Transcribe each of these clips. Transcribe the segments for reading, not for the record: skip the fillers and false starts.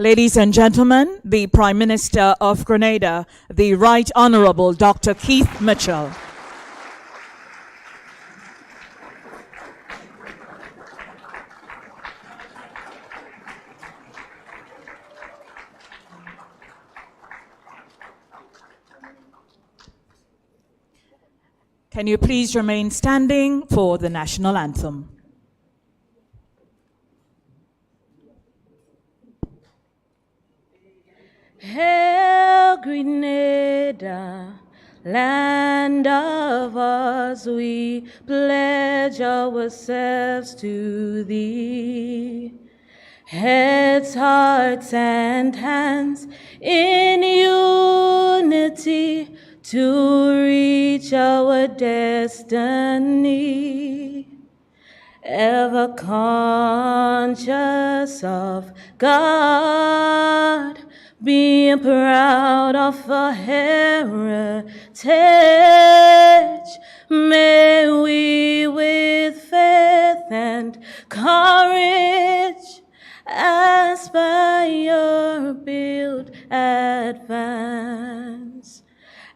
Ladies and gentlemen, the Prime Minister of Grenada, the Right Honourable Dr. Keith Mitchell. Can you please remain standing for the national anthem? Hail, Grenada, land of us, we pledge ourselves to thee. Heads, hearts, and hands in unity to reach our destiny. Ever conscious of God, being proud of our heritage, may we with faith and courage aspire, build, advance.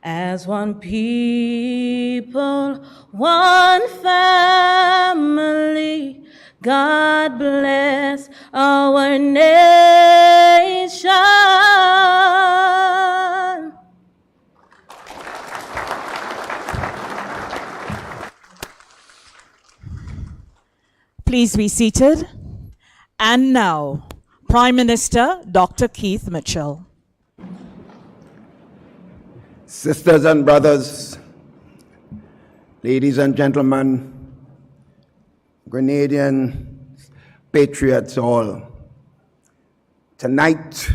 As one people, one family, God bless our nation. Please be seated. And now, Prime Minister Dr. Keith Mitchell. Sisters and brothers, ladies and gentlemen, Grenadian patriots all, tonight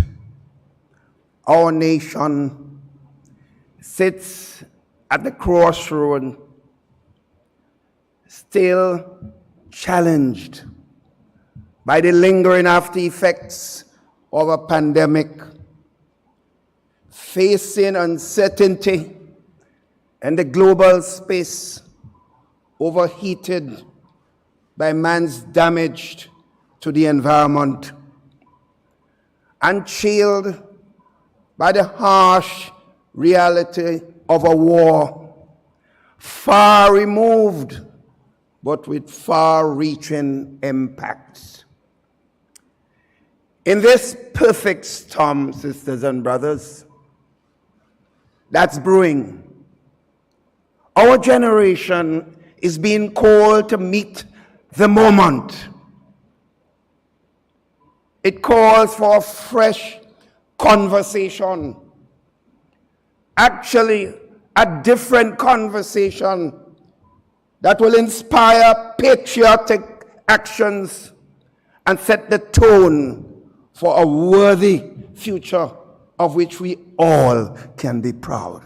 our nation sits at the crossroad, still challenged by the lingering after effects of a pandemic, facing uncertainty in the global space, overheated by man's damage to the environment, and chilled by the harsh reality of a war, far removed but with far-reaching impacts. In this perfect storm, sisters and brothers, that's brewing, our generation is being called to meet the moment. It calls for a fresh conversation, actually a different conversation that will inspire patriotic actions and set the tone for a worthy future of which we all can be proud.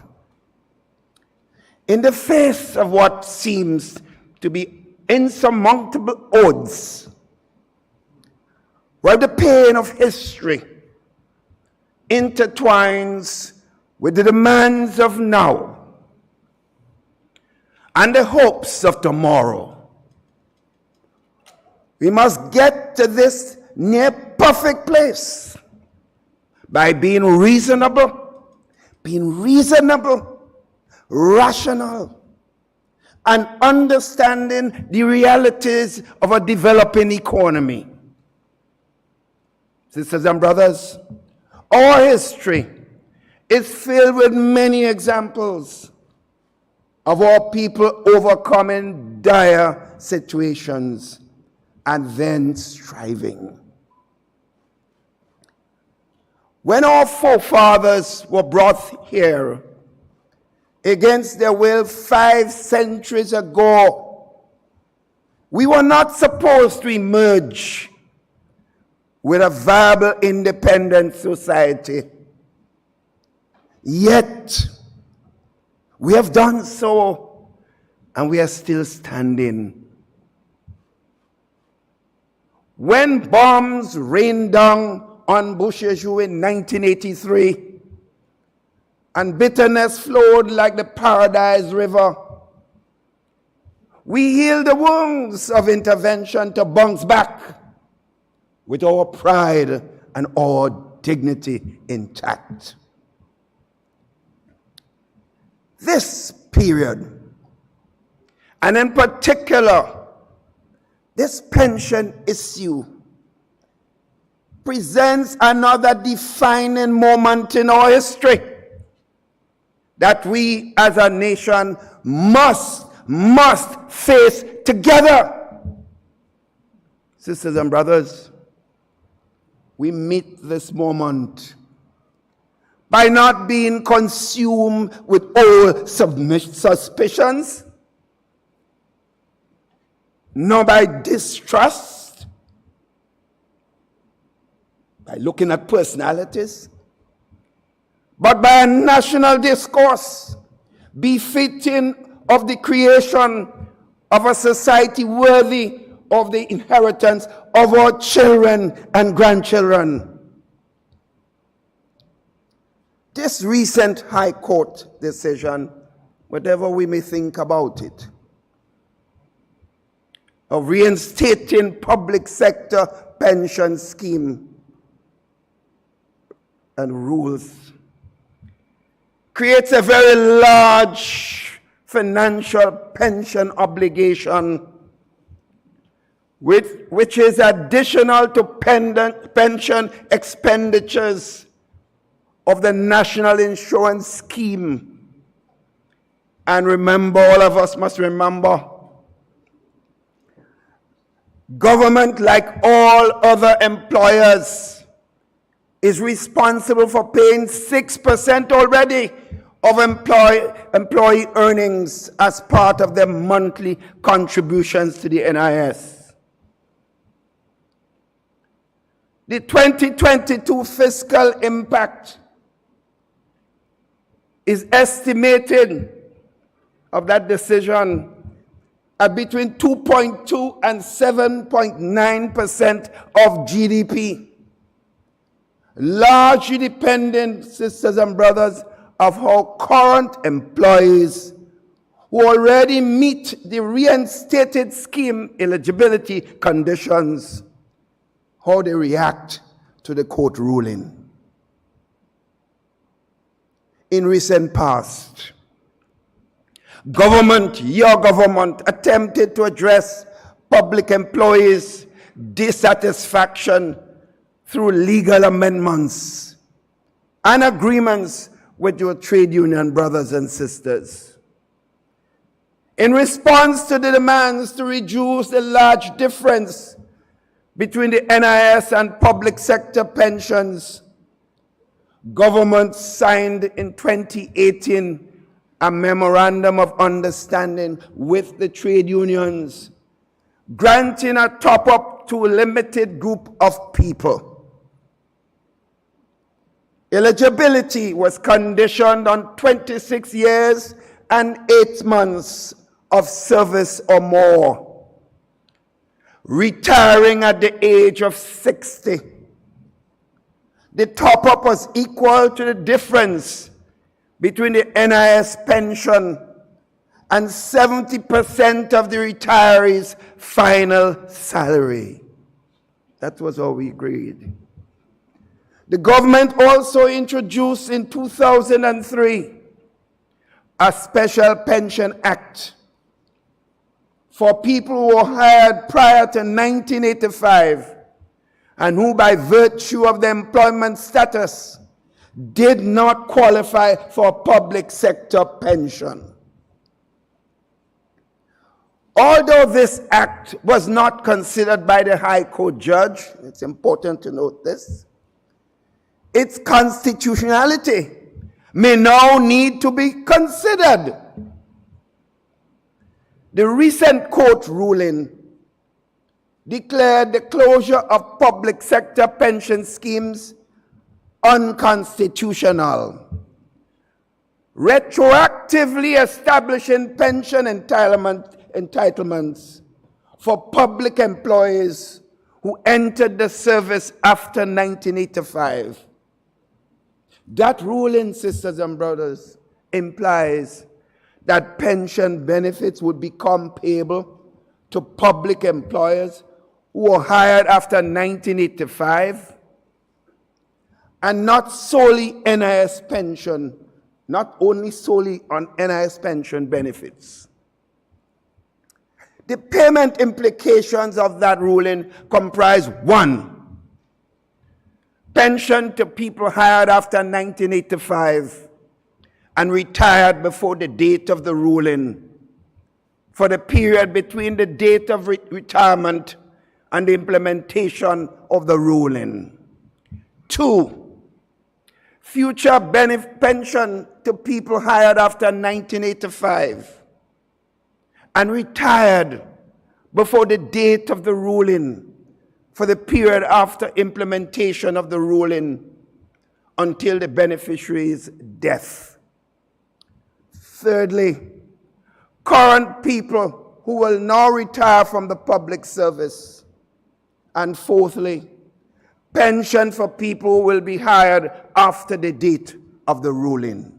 In the face of what seems to be insurmountable odds, where the pain of history intertwines with the demands of now and the hopes of tomorrow, we must get to this near perfect place by being reasonable, rational, and understanding the realities of a developing economy. Sisters and brothers, our history is filled with many examples of our people overcoming dire situations and then striving. When our forefathers were brought here against their will 5 centuries ago, we were not supposed to emerge with a viable, independent society. Yet, we have done so, and we are still standing. When bombs rained down on Bushaju in 1983, and bitterness flowed like the Paradise River, we healed the wounds of intervention to bounce back with our pride and our dignity intact. This period, and in particular, this pension issue, presents another defining moment in our history that we as a nation must face together. Sisters and brothers, we meet this moment by not being consumed with old suspicions, nor by distrust, by looking at personalities, but by a national discourse befitting of the creation of a society worthy of the inheritance of our children and grandchildren. This recent High Court decision, whatever we may think about it, of reinstating public sector pension scheme and rules, creates a very large financial pension obligation, which is additional to pension expenditures of the National Insurance Scheme. And remember, all of us must remember, government, like all other employers, is responsible for paying 6% already of employee earnings as part of their monthly contributions to the NIS. The 2022 fiscal impact is estimated of that decision at between 2.2 and 7.9% of GDP, largely dependent, sisters and brothers, of how current employees who already meet the reinstated scheme eligibility conditions, how they react to the court ruling. In recent past, your government attempted to address public employees' dissatisfaction through legal amendments and agreements with your trade union brothers and sisters. In response to the demands to reduce the large difference between the NIS and public sector pensions, government signed in 2018 a memorandum of understanding with the trade unions, granting a top-up to a limited group of people. Eligibility was conditioned on 26 years and 8 months of service or more, retiring at the age of 60. The top-up was equal to the difference between the NIS pension and 70% of the retiree's final salary. That was all we agreed. The government also introduced in 2003 a special pension act for people who were hired prior to 1985 and who, by virtue of their employment status, did not qualify for a public sector pension. Although this act was not considered by the High Court judge, it's important to note this, its constitutionality may now need to be considered. The recent court ruling declared the closure of public sector pension schemes unconstitutional, retroactively establishing pension entitlements for public employees who entered the service after 1985. That ruling, sisters and brothers, implies that pension benefits would become payable to public employers who were hired after 1985 and not solely NIS pension, not only solely on NIS pension benefits. The payment implications of that ruling comprise: 1, pension to people hired after 1985 and retired before the date of the ruling for the period between the date of retirement and the implementation of the ruling. 2, future pension to people hired after 1985 and retired before the date of the ruling for the period after implementation of the ruling until the beneficiary's death. Thirdly, current people who will now retire from the public service. And fourthly, pension for people who will be hired after the date of the ruling.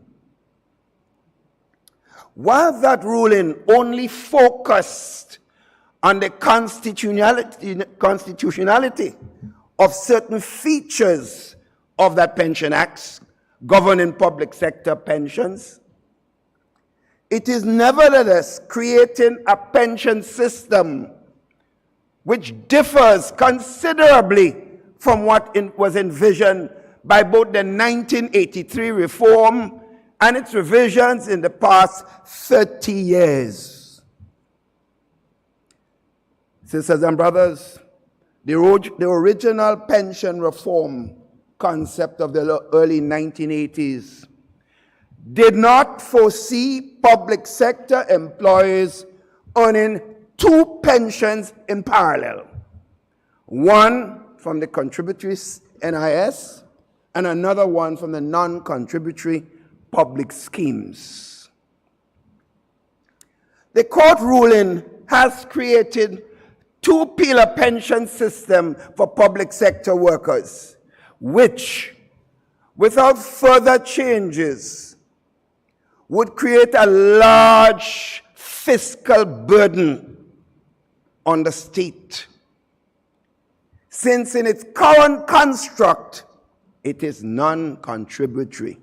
While that ruling only focused on the constitutionality of certain features of that Pension Act governing public sector pensions, it is nevertheless creating a pension system which differs considerably from what was envisioned by both the 1983 reform and its revisions in the past 30 years. Sisters and brothers, the original pension reform concept of the early 1980s did not foresee public sector employees earning 2 pensions in parallel. One from the contributory NIS and another one from the non-contributory public schemes. The court ruling has created 2-pillar pension system for public sector workers, which, without further changes, would create a large fiscal burden on the state, since in its current construct, it is non-contributory.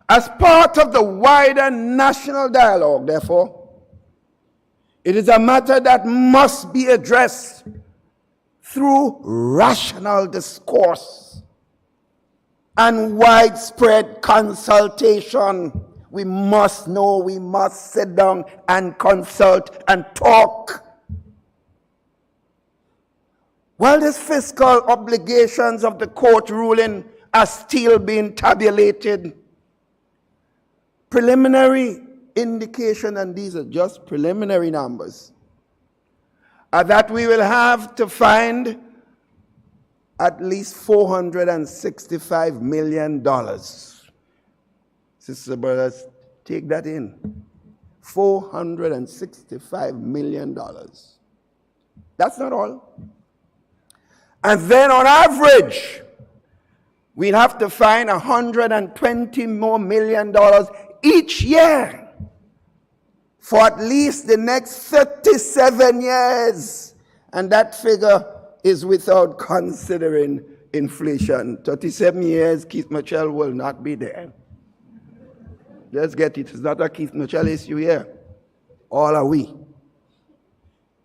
As part of the wider national dialogue, therefore, it is a matter that must be addressed through rational discourse and widespread consultation. We must know, we must sit down and consult and talk. While these fiscal obligations of the court ruling are still being tabulated, preliminary indication, and these are just preliminary numbers, are that we will have to find at least $465 million. Sisters and brothers, take that in. $465 million. That's not all. And then on average, we'd have to find $120 more million each year for at least the next 37 years. And that figure is without considering inflation. 37 years, Keith Mitchell will not be there. Let's get it. It's not a Keith Mitchell issue here. All are we.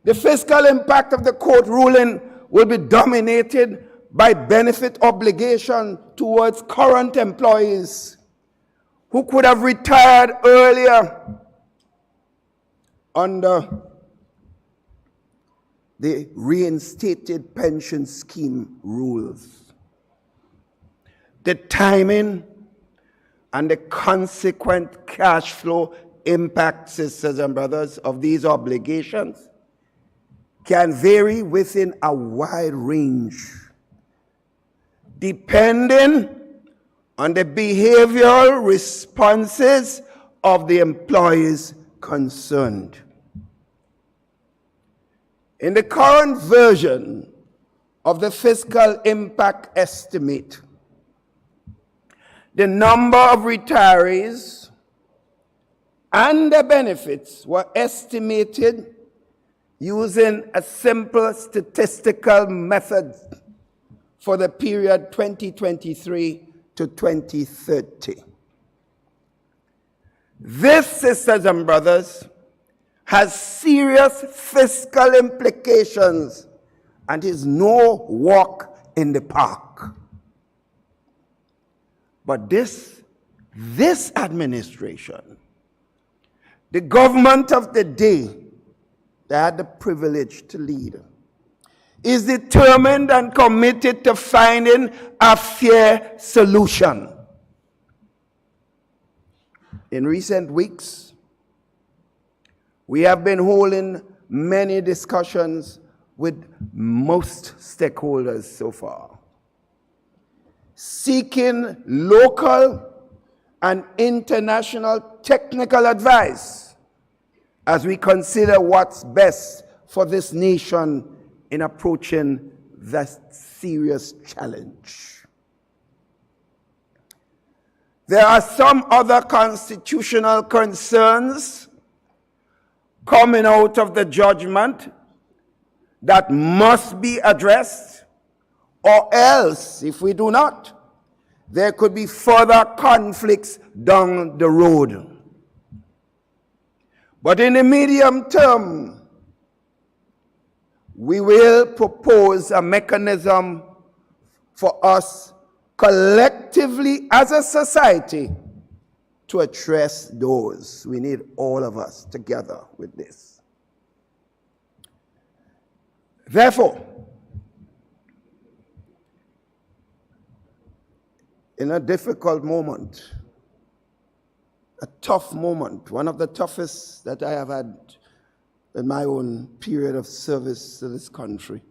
The fiscal impact of the court ruling will be dominated by benefit obligation towards current employees who could have retired earlier under the reinstated pension scheme rules. The timing and the consequent cash flow impact, sisters and brothers, of these obligations can vary within a wide range, depending on the behavioral responses of the employees concerned. In the current version of the fiscal impact estimate, the number of retirees and their benefits were estimated using a simple statistical method for the period 2023 to 2030. This, sisters and brothers, has serious fiscal implications and is no walk in the park. But this administration, the government of the day that I had the privilege to lead, is determined and committed to finding a fair solution. In recent weeks, we have been holding many discussions with most stakeholders so far, seeking local and international technical advice as we consider what's best for this nation in approaching that serious challenge. There are some other constitutional concerns coming out of the judgment that must be addressed, or else, if we do not, there could be further conflicts down the road. But in the medium term, we will propose a mechanism for us collectively as a society to address those. We need all of us together with this. Therefore, in a difficult moment, a tough moment, one of the toughest that I have had in my own period of service to this country,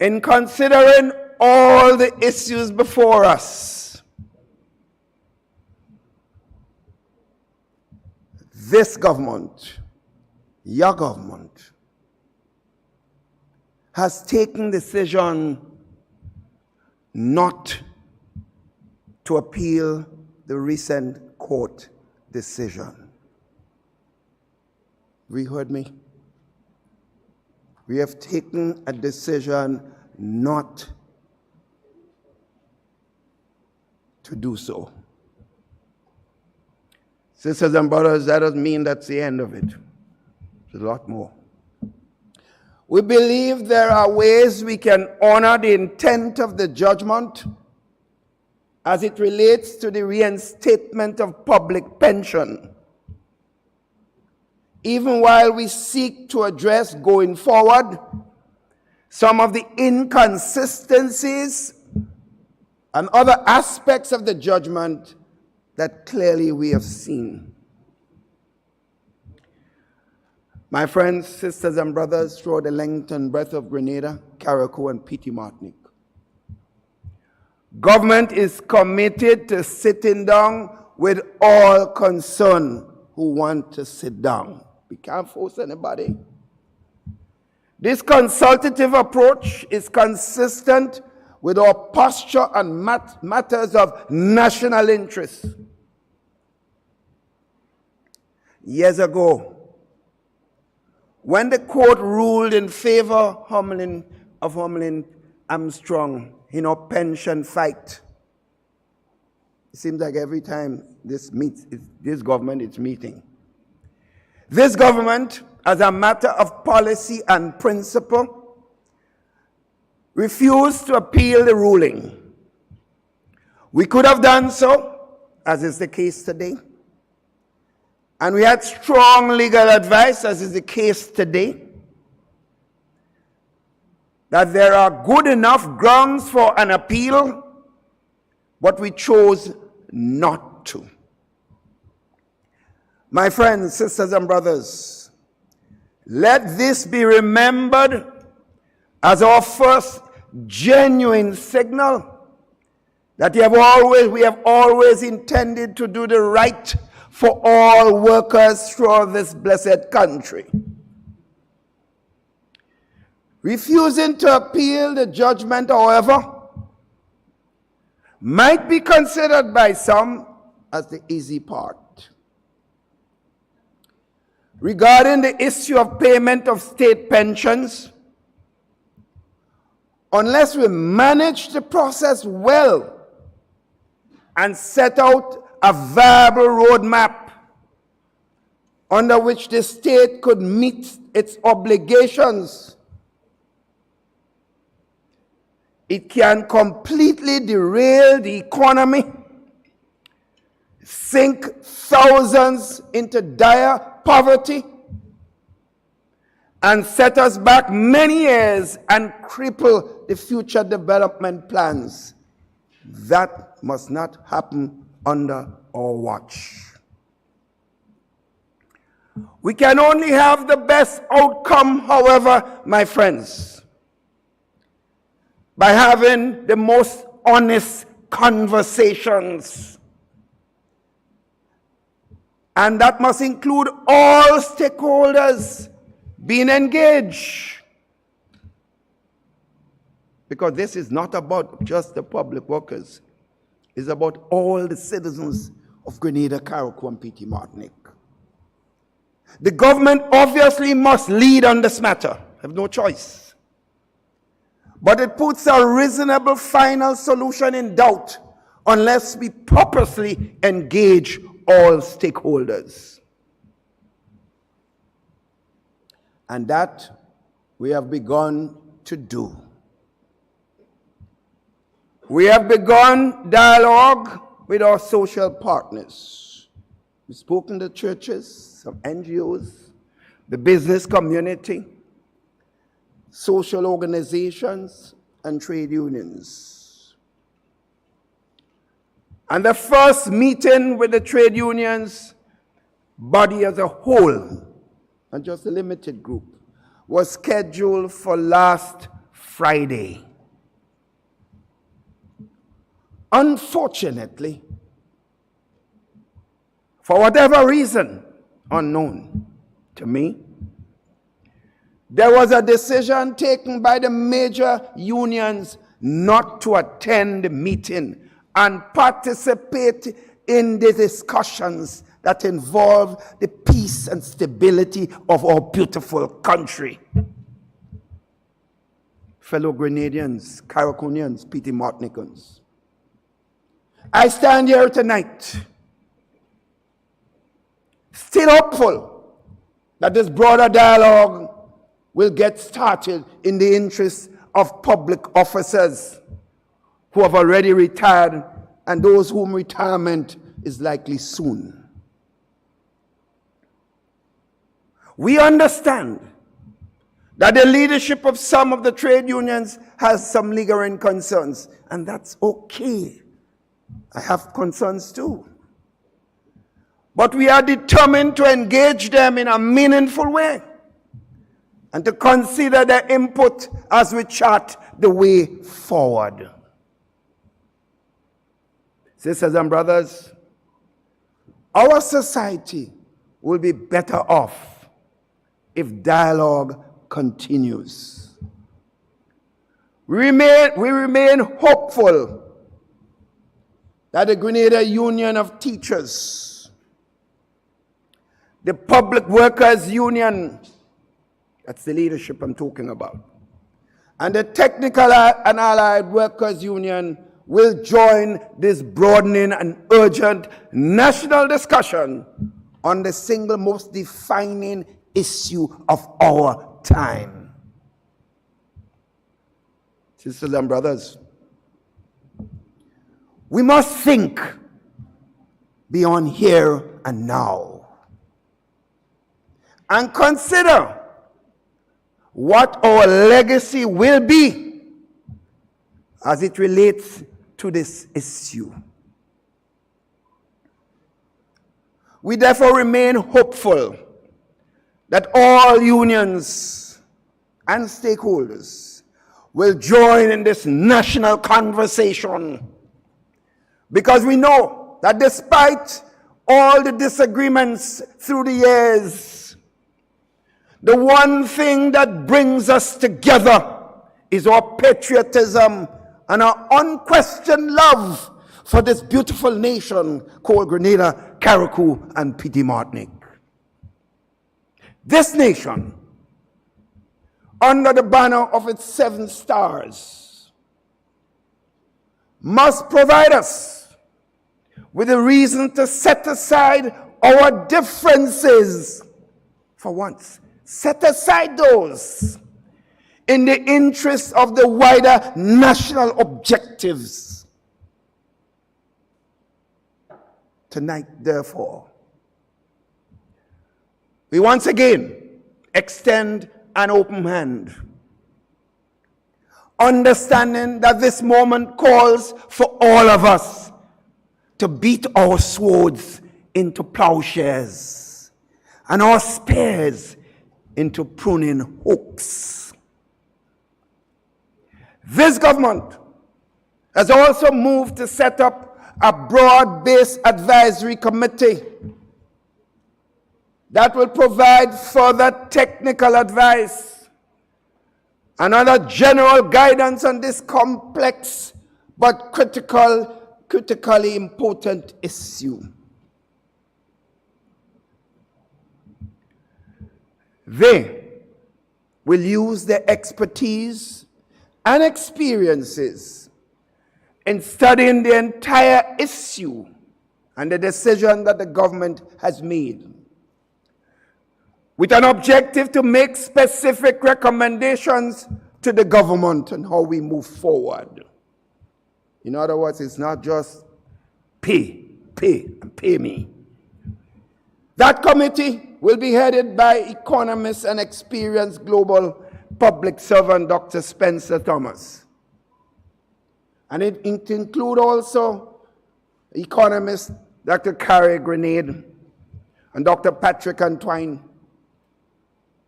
in considering all the issues before us, this government, your government, has taken decision not to appeal the recent court decision. We heard me? We have taken a decision not to do so. Sisters and brothers, that doesn't mean that's the end of it. There's a lot more. We believe there are ways we can honor the intent of the judgment as it relates to the reinstatement of public pension, even while we seek to address going forward some of the inconsistencies and other aspects of the judgment that clearly we have seen. My friends, sisters, and brothers throughout the length and breadth of Grenada, Carriacou, and Petite Martinique, government is committed to sitting down with all concerned who want to sit down. We can't force anybody. This consultative approach is consistent with our posture on matters of national interest. Years ago, when the court ruled in favor of Humlin Armstrong in our pension fight, it seems like every time this government is meeting. This government, as a matter of policy and principle, refused to appeal the ruling. We could have done so, as is the case today. And we had strong legal advice, as is the case today, that there are good enough grounds for an appeal, but we chose not to. My friends, sisters, and brothers, let this be remembered as our first genuine signal that we have always intended to do the right for all workers throughout this blessed country. Refusing to appeal the judgment, however, might be considered by some as the easy part. Regarding the issue of payment of state pensions, unless we manage the process well and set out a viable roadmap under which the state could meet its obligations, it can completely derail the economy, sink thousands into dire poverty, and set us back many years and cripple the future development plans. That must not happen under our watch. We can only have the best outcome, however, my friends, by having the most honest conversations. And that must include all stakeholders being engaged. Because this is not about just the public workers. It's about all the citizens of Grenada, Carriacou, and Petite Martinique. The government obviously must lead on this matter. Have no choice. But it puts a reasonable final solution in doubt unless we purposely engage all stakeholders. And that we have begun to do. We have begun dialogue with our social partners. We've spoken to churches, some NGOs, the business community, social organizations, and trade unions. And the first meeting with the trade unions body as a whole, and just a limited group, was scheduled for last Friday. Unfortunately, for whatever reason unknown to me, there was a decision taken by the major unions not to attend the meeting and participate in the discussions that involve the peace and stability of our beautiful country. Fellow Grenadians, Carriaconians, Petite Martinicans, I stand here tonight still hopeful that this broader dialogue will get started in the interest of public officers who have already retired and those whom retirement is likely soon. We understand that the leadership of some of the trade unions has some lingering concerns, and that's okay. I have concerns too. But we are determined to engage them in a meaningful way and to consider their input as we chart the way forward. Sisters and brothers, our society will be better off if dialogue continues. We remain hopeful that the Grenada Union of Teachers, the Public Workers Union, that's the leadership I'm talking about, and the Technical and Allied Workers Union will join this broadening and urgent national discussion on the single most defining issue of our time. Sisters and brothers, we must think beyond here and now and consider what our legacy will be as it relates to this issue. We therefore remain hopeful that all unions and stakeholders will join in this national conversation, because we know that despite all the disagreements through the years, the one thing that brings us together is our patriotism and our unquestioned love for this beautiful nation called Grenada, Carriacou, and Petite Martinique. This nation under the banner of its 7 stars, must provide us with a reason to set aside our differences for once. Set aside those in the interest of the wider national objectives. Tonight, therefore, we once again extend an open hand, understanding that this moment calls for all of us to beat our swords into plowshares and our spears into pruning hooks. This government has also moved to set up a broad-based advisory committee that will provide further technical advice and other general guidance on this complex but critically important issue. They will use their expertise and experiences in studying the entire issue and the decision that the government has made, with an objective to make specific recommendations to the government on how we move forward. In other words, it's not just pay me. That committee will be headed by economist and experienced global public servant Dr. Spencer Thomas. And it includes also economist Dr. Grenada and Dr. Patrick Antoine,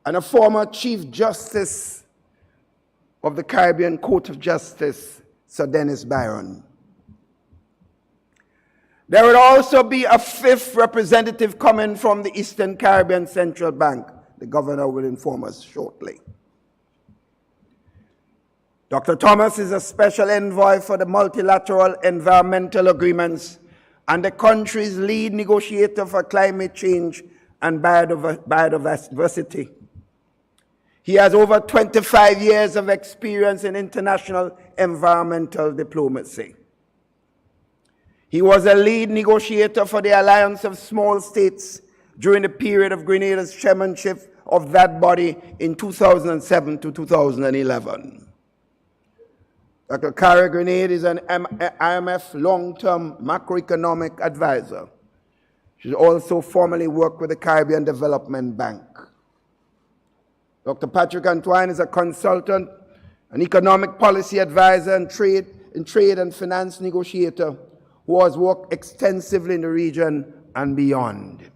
and a former Chief Justice of the Caribbean Court of Justice, Sir Dennis Byron. There will also be a 5th representative coming from the Eastern Caribbean Central Bank. The governor will inform us shortly. Dr. Thomas is a special envoy for the multilateral environmental agreements and the country's lead negotiator for climate change and biodiversity. He has over 25 years of experience in international environmental diplomacy. He was a lead negotiator for the Alliance of Small States during the period of Grenada's chairmanship of that body in 2007 to 2011. Dr. Grenada is an IMF long-term macroeconomic advisor. She also formerly worked with the Caribbean Development Bank. Dr. Patrick Antoine is a consultant, an economic policy advisor, and trade and finance negotiator who has worked extensively in the region and beyond.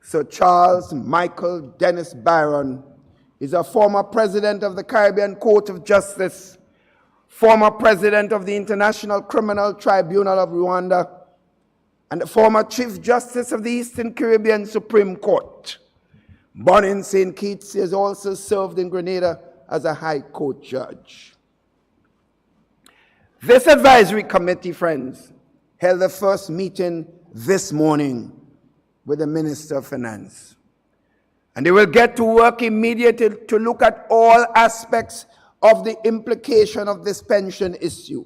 Sir Charles Michael Dennis Byron is a former president of the Caribbean Court of Justice, former president of the International Criminal Tribunal of Rwanda, and the former Chief Justice of the Eastern Caribbean Supreme Court. Born in St. Kitts, he has also served in Grenada as a High Court judge. This advisory committee, friends, held the first meeting this morning with the Minister of Finance. And they will get to work immediately to look at all aspects of the implication of this pension issue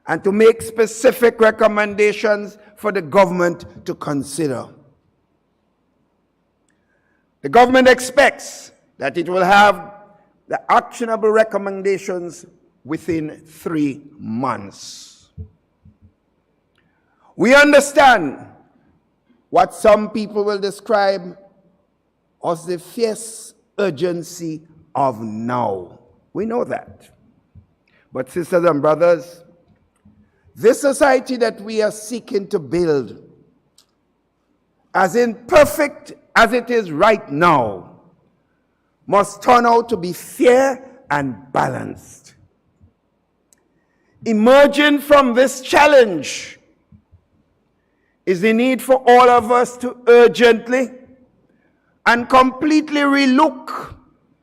and to make specific recommendations for the government to consider. The government expects that it will have the actionable recommendations within 3 months. We understand what some people will describe as the fierce urgency of now. We know that. But sisters and brothers, this society that we are seeking to build, as imperfect as it is right now, must turn out to be fair and balanced. Emerging from this challenge is the need for all of us to urgently and completely relook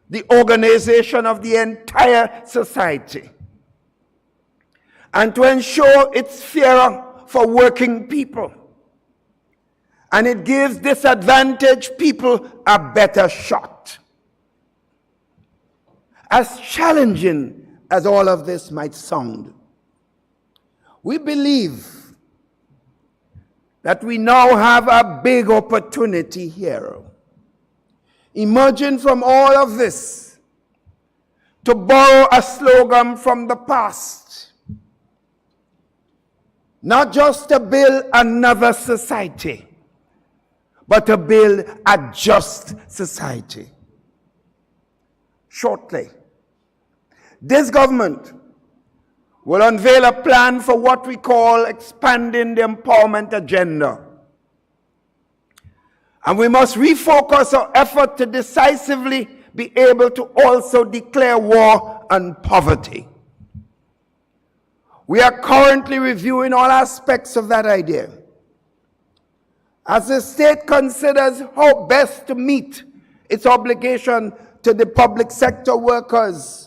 the organization of the entire society and to ensure it's fairer for working people and it gives disadvantaged people a better shot. As challenging as all of this might sound, we believe that we now have a big opportunity here, emerging from all of this, to borrow a slogan from the past, not just to build another society, but to build a just society. Shortly, this government will unveil a plan for what we call expanding the empowerment agenda. And we must refocus our effort to decisively be able to also declare war on poverty. We are currently reviewing all aspects of that idea, as the state considers how best to meet its obligation to the public sector workers,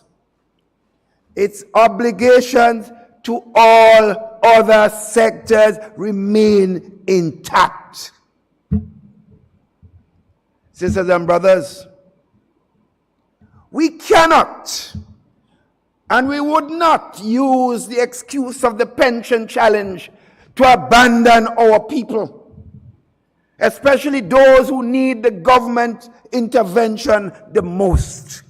its obligations to all other sectors remain intact. Sisters and brothers, we cannot and we would not use the excuse of the pension challenge to abandon our people, especially those who need the government intervention the most.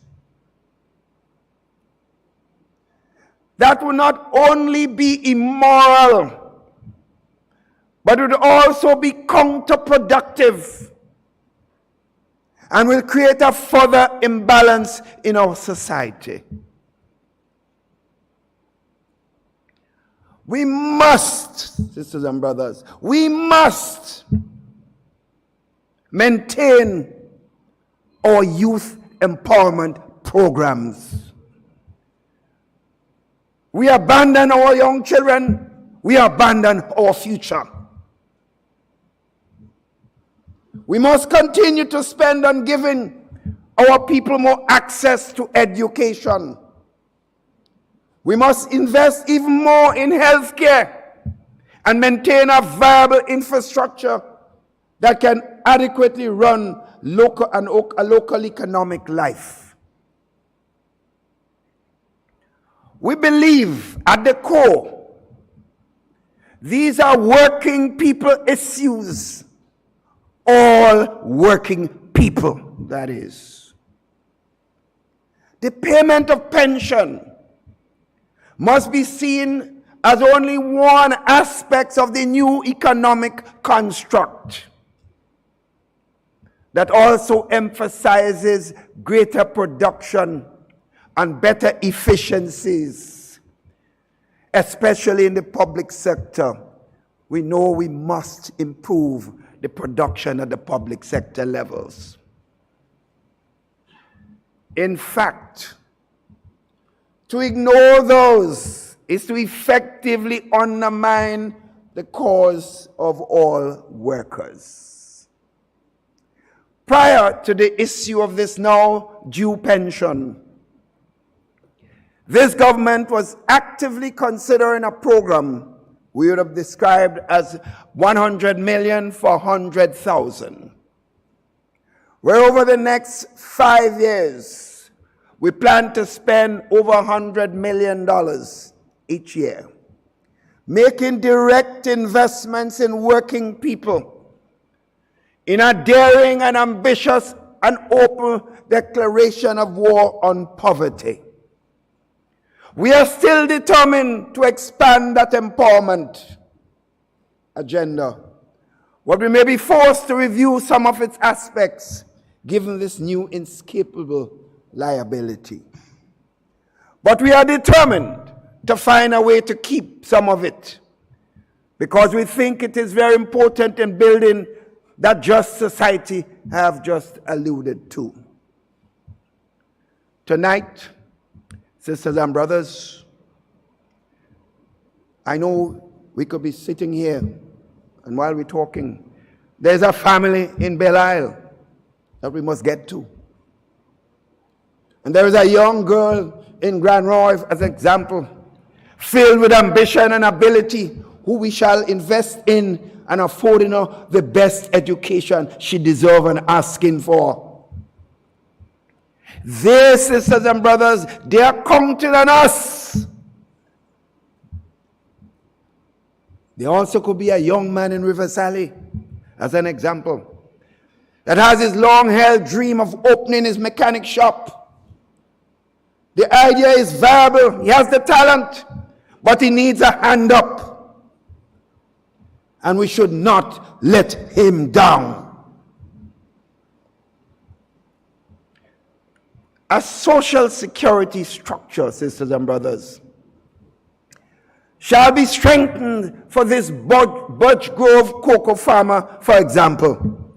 That would not only be immoral, but would also be counterproductive and will create a further imbalance in our society. We must, sisters and brothers, we must maintain our youth empowerment programs. We abandon our young children, we abandon our future. We must continue to spend on giving our people more access to education. We must invest even more in healthcare and maintain a viable infrastructure that can adequately run a local economic life. We believe at the core, these are working people issues. All working people, that is. The payment of pension must be seen as only one aspect of the new economic construct that also emphasizes greater production and better efficiencies, especially in the public sector. We know we must improve the production at the public sector levels. In fact, to ignore those is to effectively undermine the cause of all workers. Prior to the issue of this now due pension, this government was actively considering a program we would have described as 100 million for 100,000. Where over the next 5 years, we plan to spend over $100 million each year, making direct investments in working people in a daring and ambitious and open declaration of war on poverty. We are still determined to expand that empowerment agenda, but we may be forced to review some of its aspects given this new inescapable liability. But we are determined to find a way to keep some of it, because we think it is very important in building that just society I have just alluded to. Tonight, sisters and brothers, I know we could be sitting here, and while we're talking, there's a family in Belle Isle that we must get to. And there is a young girl in Grand Roy, as an example, filled with ambition and ability, who we shall invest in and affording her the best education she deserves and asking for. They, sisters and brothers, they are counting on us. There also could be a young man in River Sally, as an example, that has his long-held dream of opening his mechanic shop. The idea is viable. He has the talent, but he needs a hand up. And we should not let him down. A social security structure, sisters and brothers, shall be strengthened for this Birch Grove cocoa farmer, for example,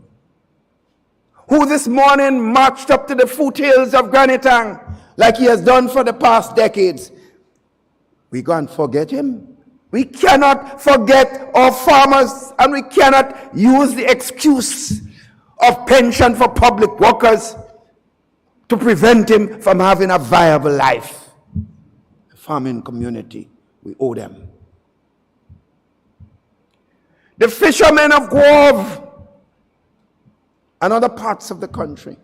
who this morning marched up to the foothills of Grenada like he has done for the past decades. We can't forget him. We cannot forget our farmers, and we cannot use the excuse of pension for public workers to prevent him from having a viable life. The farming community, we owe them. The fishermen of Grove and other parts of the country,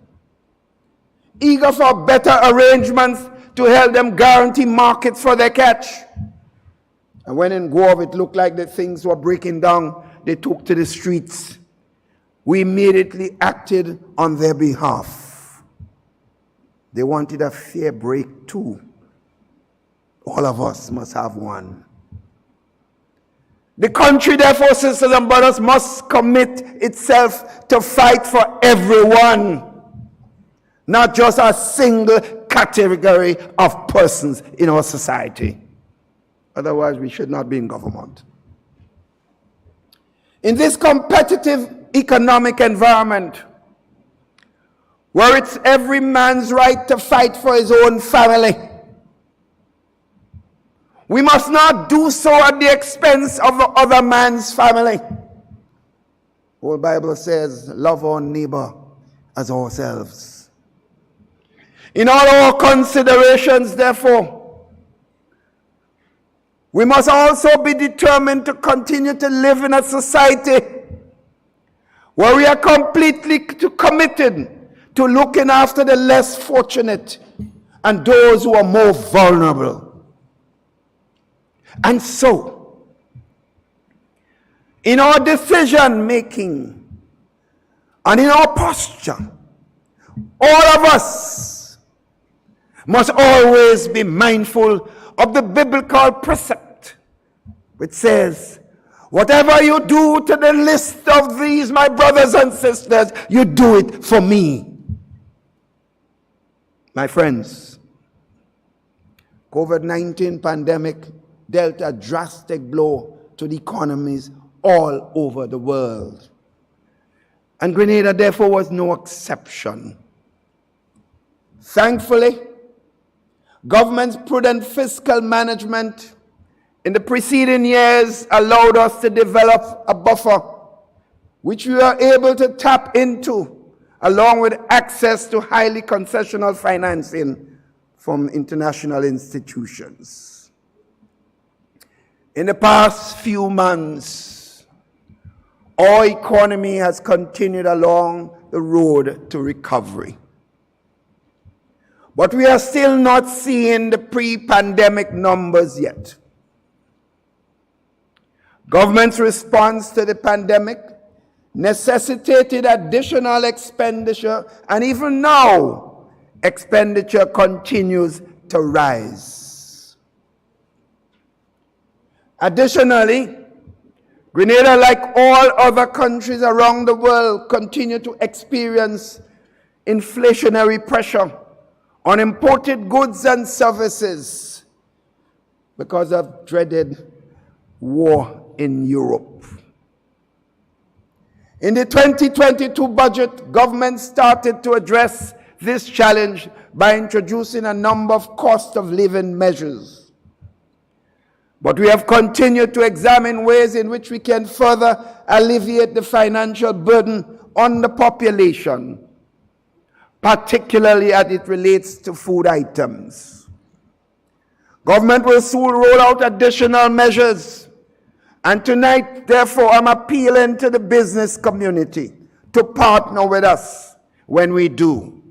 eager for better arrangements to help them guarantee markets for their catch. And when in Grove it looked like that things were breaking down, they took to the streets. We immediately acted on their behalf. They wanted a fair break too. All of us must have one. The country, therefore, sisters and brothers, must commit itself to fight for everyone, not just a single category of persons in our society. Otherwise, we should not be in government. In this competitive economic environment, where it's every man's right to fight for his own family, we must not do so at the expense of the other man's family. The whole Bible says, love our neighbor as ourselves. In all our considerations, therefore, we must also be determined to continue to live in a society where we are completely committed to looking after the less fortunate and those who are more vulnerable. And so, in our decision making and in our posture, all of us must always be mindful of the biblical precept which says, whatever you do to the least of these, my brothers and sisters, you do it for me. My friends, COVID-19 pandemic dealt a drastic blow to the economies all over the world. And Grenada, therefore, was no exception. Thankfully, government's prudent fiscal management in the preceding years allowed us to develop a buffer, which we were able to tap into, along with access to highly concessional financing from international institutions. In the past few months, our economy has continued along the road to recovery. But we are still not seeing the pre-pandemic numbers yet. Government's response to the pandemic necessitated additional expenditure, and even now, expenditure continues to rise. Additionally, Grenada, like all other countries around the world, continue to experience inflationary pressure on imported goods and services because of dreaded war in Europe. In the 2022 budget, government started to address this challenge by introducing a number of cost of living measures. But we have continued to examine ways in which we can further alleviate the financial burden on the population, particularly as it relates to food items. Government will soon roll out additional measures. And tonight, therefore, I'm appealing to the business community to partner with us when we do,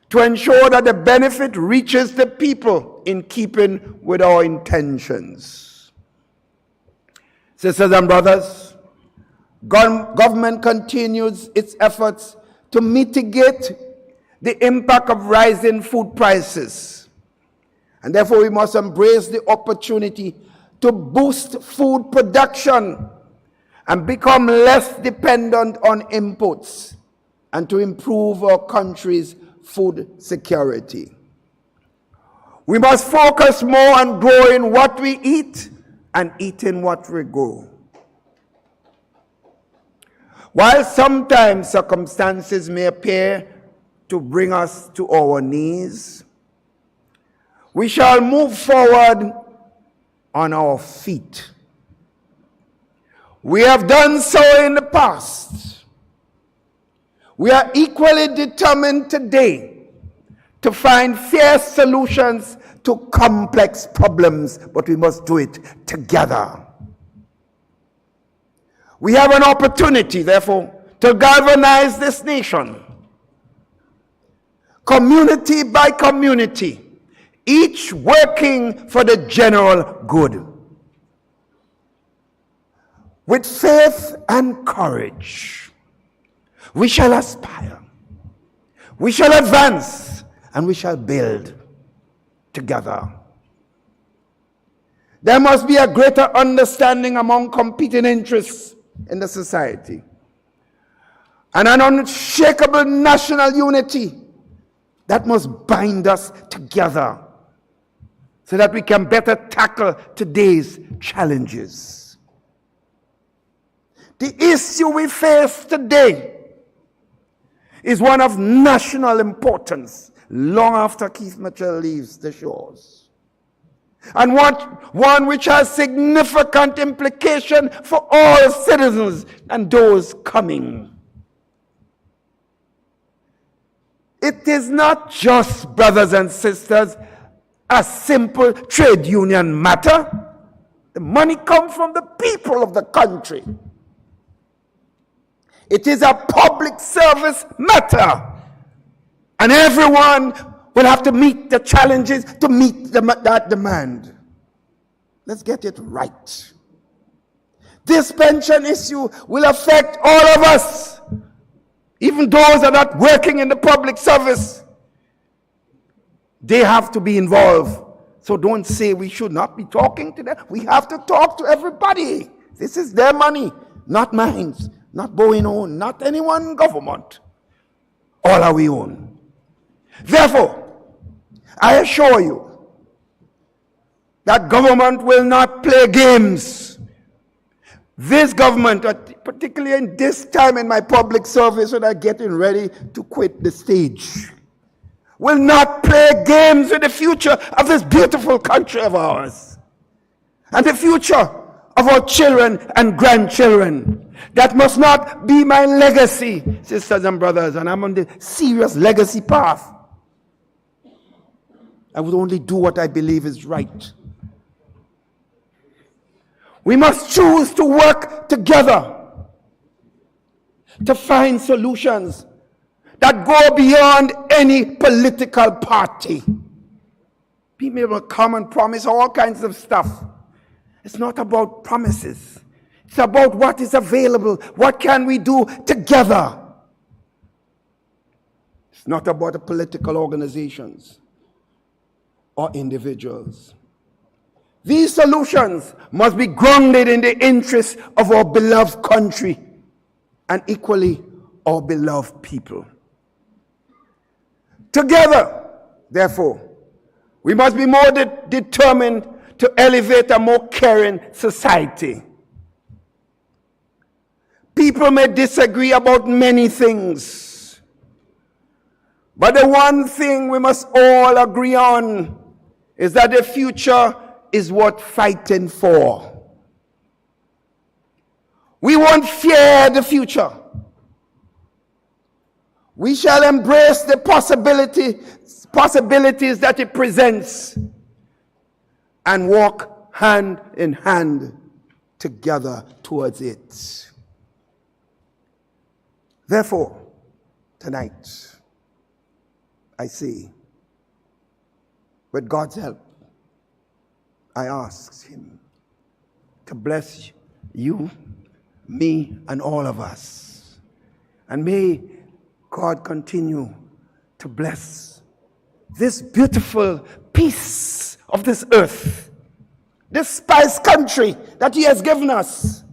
to ensure that the benefit reaches the people in keeping with our intentions. Sisters and brothers, government continues its efforts to mitigate the impact of rising food prices. And therefore, we must embrace the opportunity to boost food production and become less dependent on imports, and to improve our country's food security. We must focus more on growing what we eat and eating what we grow. While sometimes circumstances may appear to bring us to our knees, we shall move forward on our feet. We have done so in the past. We are equally determined today to find fair solutions to complex problems, but we must do it together. We have an opportunity, therefore, to galvanize this nation, community by community, each working for the general good. With faith and courage, we shall aspire, we shall advance, and we shall build together. There must be a greater understanding among competing interests in the society, and an unshakable national unity that must bind us together so that we can better tackle today's challenges. The issue we face today is one of national importance long after Keith Mitchell leaves the shores, and one which has significant implication for all citizens and those coming. It is not just, brothers and sisters, a simple trade union matter. The money comes from the people of the country. It is a public service matter, and everyone will have to meet the challenges to meet that demand. Let's get it right. This pension issue will affect all of us, even those that are not working in the public service. They have to be involved. So don't say we should not be talking to them. We have to talk to everybody. This is their money, not mine, not Boeing own, not anyone in government. All are we own. Therefore, I assure you that government will not play games. This government, particularly in this time in my public service when I'm getting ready to quit the stage, will not play games with the future of this beautiful country of ours and the future of our children and grandchildren. That must not be my legacy, sisters and brothers, and I'm on the serious legacy path. I would only do what I believe is right. We must choose to work together to find solutions that go beyond any political party. People will come and promise all kinds of stuff. It's not about promises. It's about what is available. What can we do together? It's not about the political organizations or individuals. These solutions must be grounded in the interests of our beloved country and equally our beloved people. Together, therefore, we must be more determined to elevate a more caring society. People may disagree about many things, but the one thing we must all agree on is that the future is worth fighting for. We won't fear the future. We shall embrace the possibilities that it presents and walk hand in hand together towards it. Therefore, tonight, I say, with God's help, I ask him to bless you, me, and all of us. And may God continue to bless this beautiful piece of this earth, this spice country that he has given us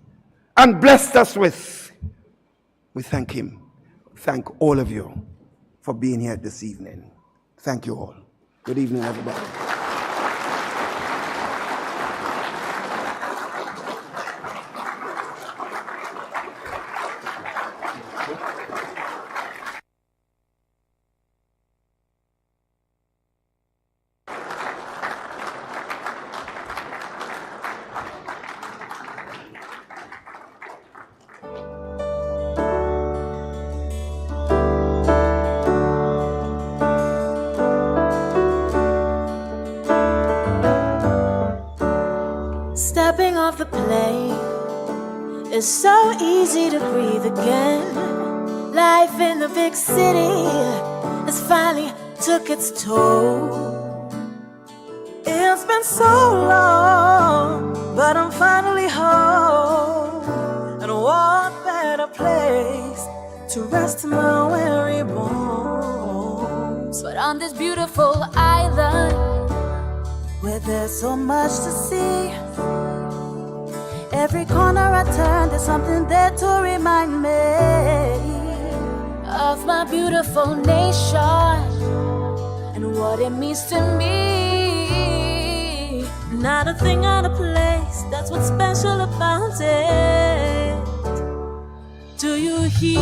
and blessed us with. We thank him. Thank all of you for being here this evening. Thank you all. Good evening, everybody. Stepping off the plane, it's so easy to breathe again. Life in the big city has finally took its toll. It's been so long, but I'm finally home. And what better place to rest my weary bones but on this beautiful island where there's so much to see. Every corner I turn, there's something there to remind me of my beautiful nation and what it means to me. Not a thing out of place, that's what's special about it. Do you hear